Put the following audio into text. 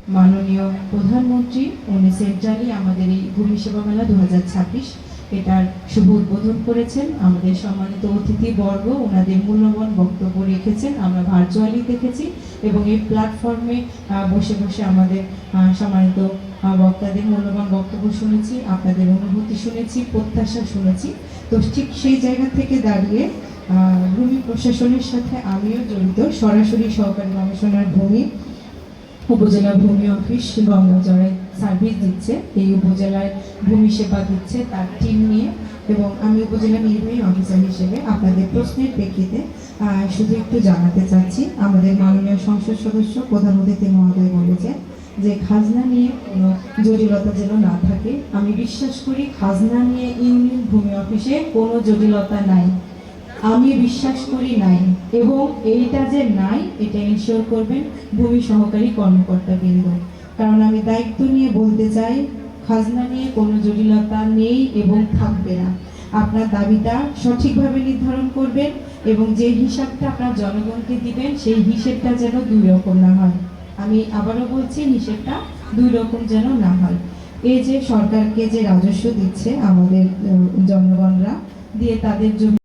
মাননীয় প্রধানমন্ত্রী উনি সেন্ট্রালি আমাদের এই ভূমি সেবা মেলা 2026 এটার শুভ উদ্বোধন করেছেন। আমাদের সম্মানিত অতিথিবর্গ ওনাদের মূল্যবান বক্তব্য রেখেছেন, আমরা ভার্চুয়ালি দেখেছি এবং এই প্ল্যাটফর্মে বসে বসে আমাদের সম্মানিত বক্তাদের মূল্যবান বক্তব্য শুনেছি, আপনাদের অনুভূতি শুনেছি, প্রত্যাশা শুনেছি। তো ঠিক সেই জায়গা থেকে দাঁড়িয়ে ভূমি প্রশাসনের সাথে আমিও জড়িত, সরাসরি সহকারী কমিশনার ভূমি উপজেলা ভূমি অফিস গঙ্গাজড়ায় সার্ভিস দিচ্ছে, এই উপজেলায় ভূমি সেবা দিচ্ছে তার টিম নিয়ে, এবং আমি উপজেলা নির্বাহী অফিসার হিসেবে আপনাদের প্রশ্নের প্রেক্ষিতে শুধু একটু জানাতে চাচ্ছি। আমাদের মাননীয় সংসদ সদস্য প্রধান অতিথি মহোদয় বলেছেন যে খাজনা নিয়ে কোনো জটিলতা যেন না থাকে। আমি বিশ্বাস করি খাজনা নিয়ে ইউনিয়ন ভূমি অফিসে কোনো জটিলতা নাই, আমি বিশ্বাস করি নাই, এবং এইটা যে নাই এটা ইনশিওর করবেন ভূমি সহকারী কর্মকর্তা বৃন্দ। কারণ আমি দায়িত্ব নিয়ে বলতে চাই খাজনা নিয়ে কোনো জটিলতা নেই এবং থাকবে না। আপনার দাবিটা সঠিকভাবে নির্ধারণ করবেন এবং যে হিসাবটা আপনার জনগণকে দিবেন সেই হিসেবটা যেন দুই রকম না হয়। আমি আবারও বলছি, হিসেবটা দুই রকম যেন না হয়। এই যে সরকারকে যে রাজস্ব দিচ্ছে আমাদের জনগণরা দিয়ে তাদের জমি